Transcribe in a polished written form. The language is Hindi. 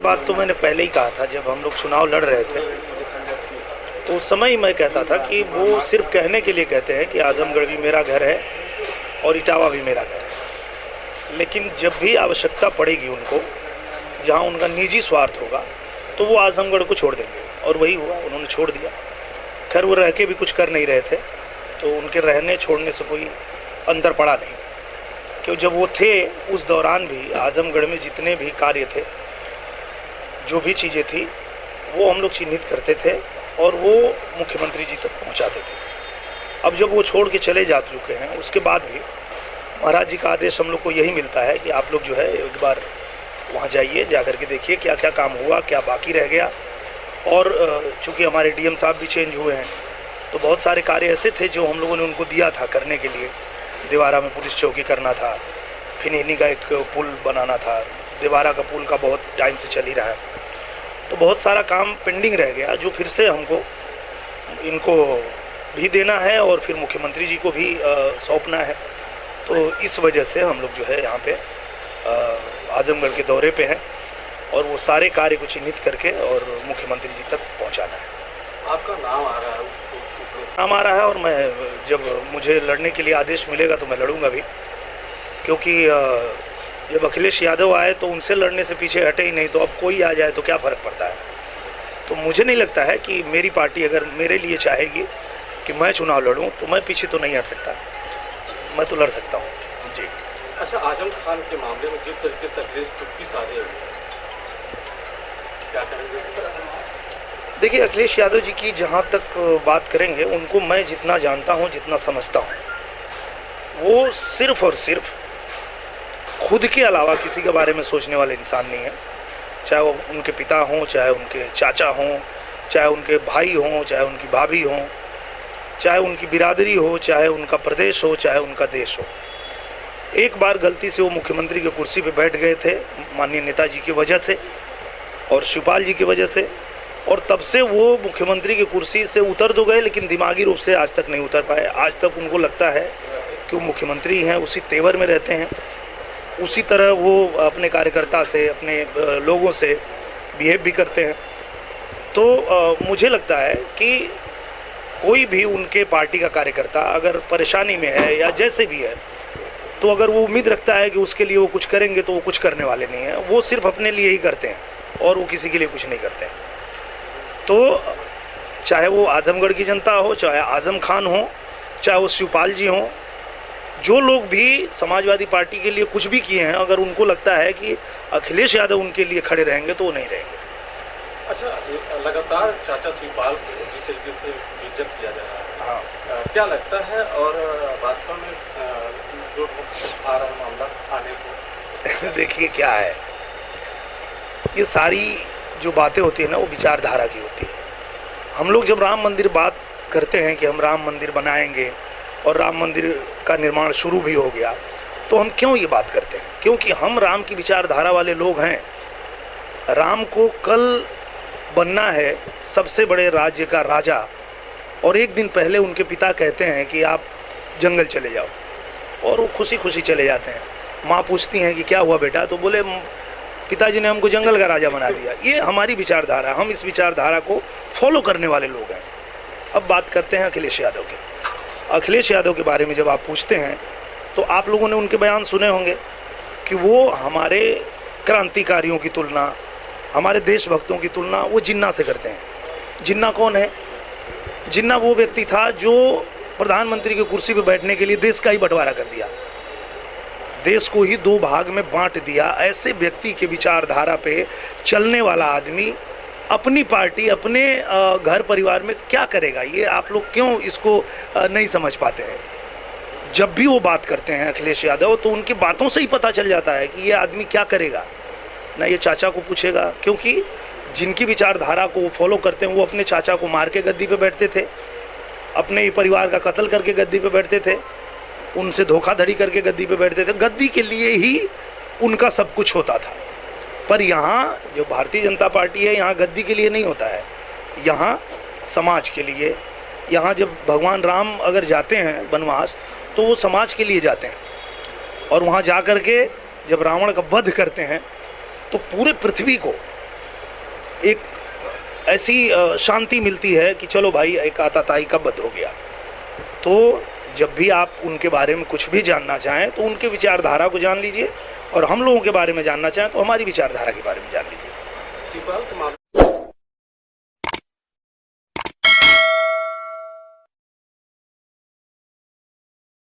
बात तो मैंने पहले ही कहा था, जब हम लोग चुनाव लड़ रहे थे तो उस समय ही मैं कहता था कि वो सिर्फ कहने के लिए कहते हैं कि आजमगढ़ भी मेरा घर है और इटावा भी मेरा घर है, लेकिन जब भी आवश्यकता पड़ेगी उनको, जहां उनका निजी स्वार्थ होगा, तो वो आजमगढ़ को छोड़ देंगे। और वही हुआ, उन्होंने छोड़ दिया। खैर वो रह के भी कुछ कर नहीं रहे थे, तो उनके रहने छोड़ने से कोई अंतर पड़ा नहीं, क्योंकि जब वो थे उस दौरान भी आजमगढ़ में जितने भी कार्य थे, जो भी चीज़ें थी, वो हम लोग चिन्हित करते थे और वो मुख्यमंत्री जी तक पहुंचाते थे। अब जब वो छोड़ के चले जा चुके हैं, उसके बाद भी महाराज जी का आदेश हम लोग को यही मिलता है कि आप लोग जो है एक बार वहाँ जाइए, जा कर के देखिए क्या क्या काम हुआ, क्या बाकी रह गया। और चूँकि हमारे डीएम साहब भी चेंज हुए हैं, तो बहुत सारे कार्य ऐसे थे जो हम लोगों ने उनको दिया था करने के लिए। दीवारा में पुलिस चौकी करना था, फिनिनी का एक पुल बनाना था, दीवारा का पुल का बहुत टाइम से चल ही रहा है, तो बहुत सारा काम पेंडिंग रह गया जो फिर से हमको इनको भी देना है और फिर मुख्यमंत्री जी को भी सौंपना है। तो इस वजह से हम लोग जो है यहाँ पे आजमगढ़ के दौरे पे हैं और वो सारे कार्य को चिन्हित करके और मुख्यमंत्री जी तक पहुँचाना है। आपका नाम आ रहा है? नाम आ रहा है और मैं जब मुझे लड़ने के लिए आदेश मिलेगा तो मैं लड़ूंगा भी, क्योंकि जब अखिलेश यादव आए तो उनसे लड़ने से पीछे हटे ही नहीं, तो अब कोई आ जाए तो क्या फ़र्क पड़ता है। तो मुझे नहीं लगता है कि मेरी पार्टी अगर मेरे लिए चाहेगी कि मैं चुनाव लड़ूं तो मैं पीछे तो नहीं हट सकता, मैं तो लड़ सकता हूं जी। अच्छा, आजम खान के मामले में जिस तरीके से अखिलेश चुप्पी साधे हैं, क्या करेंगे? देखिए, अखिलेश यादव जी की जहां तक बात करेंगे, उनको मैं जितना जानता हूं, जितना समझता हूं, वो सिर्फ और सिर्फ खुद के अलावा किसी के बारे में सोचने वाले इंसान नहीं है। चाहे वो उनके पिता हों, चाहे उनके चाचा हों, चाहे उनके भाई हों, चाहे उनकी भाभी हों, चाहे उनकी बिरादरी हो, चाहे उनका प्रदेश हो, चाहे उनका देश हो। एक बार गलती से वो मुख्यमंत्री की कुर्सी पे बैठ गए थे माननीय नेताजी की वजह से और शिवपाल जी की वजह से, और तब से वो मुख्यमंत्री की कुर्सी से उतर तो गए, लेकिन दिमागी रूप से आज तक नहीं उतर पाए। आज तक उनको लगता है कि वो मुख्यमंत्री हैं, उसी तेवर में रहते हैं, उसी तरह वो अपने कार्यकर्ता से, अपने लोगों से बिहेव भी करते हैं। तो मुझे लगता है कि कोई भी उनके पार्टी का कार्यकर्ता अगर परेशानी में है या जैसे भी है, तो अगर वो उम्मीद रखता है कि उसके लिए वो कुछ करेंगे, तो वो कुछ करने वाले नहीं हैं। वो सिर्फ अपने लिए ही करते हैं और वो किसी के लिए कुछ नहीं करते हैं। तो चाहे वो आजमगढ़ की जनता हो, चाहे आजम खान हो, चाहे वो शिवपाल जी हों, जो लोग भी समाजवादी पार्टी के लिए कुछ भी किए हैं, अगर उनको लगता है कि अखिलेश यादव उनके लिए खड़े रहेंगे तो वो नहीं रहेंगे। अच्छा, लगातार चाचा शिवपाल को जिस तरीके से बेइज्जत किया जा रहा है, हाँ, क्या लगता है? और भाजपा में जो आ रहा है मामला आने को देखिए क्या है, ये सारी जो बातें होती है ना, वो विचारधारा की होती है। हम लोग जब राम मंदिर बात करते हैं कि हम राम मंदिर बनाएंगे और राम मंदिर का निर्माण शुरू भी हो गया, तो हम क्यों ये बात करते हैं? क्योंकि हम राम की विचारधारा वाले लोग हैं। राम को कल बनना है सबसे बड़े राज्य का राजा, और एक दिन पहले उनके पिता कहते हैं कि आप जंगल चले जाओ, और वो खुशी खुशी चले जाते हैं। माँ पूछती हैं कि क्या हुआ बेटा, तो बोले पिताजी ने हमको जंगल का राजा बना दिया। ये हमारी विचारधारा, हम इस विचारधारा को फॉलो करने वाले लोग हैं। अब बात करते हैं अखिलेश यादव की। अखिलेश यादव के बारे में जब आप पूछते हैं, तो आप लोगों ने उनके बयान सुने होंगे कि वो हमारे क्रांतिकारियों की तुलना, हमारे देशभक्तों की तुलना वो जिन्ना से करते हैं। जिन्ना कौन है? जिन्ना वो व्यक्ति था जो प्रधानमंत्री की कुर्सी पर बैठने के लिए देश का ही बंटवारा कर दिया, देश को ही दो भाग में बांट दिया। ऐसे व्यक्ति के विचारधारा पे चलने वाला आदमी अपनी पार्टी, अपने घर परिवार में क्या करेगा? ये आप लोग क्यों इसको नहीं समझ पाते हैं? जब भी वो बात करते हैं अखिलेश यादव, तो उनकी बातों से ही पता चल जाता है कि ये आदमी क्या करेगा। ना ये चाचा को पूछेगा, क्योंकि जिनकी विचारधारा को वो फॉलो करते हैं, वो अपने चाचा को मार के गद्दी पे बैठते थे, अपने ही परिवार का कत्ल करके गद्दी पे बैठते थे, उनसे धोखाधड़ी करके गद्दी पे बैठते थे। गद्दी के लिए ही उनका सब कुछ होता था। पर यहाँ जो भारतीय जनता पार्टी है, यहाँ गद्दी के लिए नहीं होता है, यहाँ समाज के लिए। यहाँ जब भगवान राम अगर जाते हैं वनवास, तो वो समाज के लिए जाते हैं, और वहाँ जा कर के जब रावण का वध करते हैं, तो पूरे पृथ्वी को एक ऐसी शांति मिलती है कि चलो भाई एक आताताई का वध हो गया। तो जब भी आप उनके बारे में कुछ भी जानना चाहें तो उनके विचारधारा को जान लीजिए, और हम लोगों के बारे में जानना चाहें तो हमारी विचारधारा के बारे में जान लीजिए। शिवपाल के मामले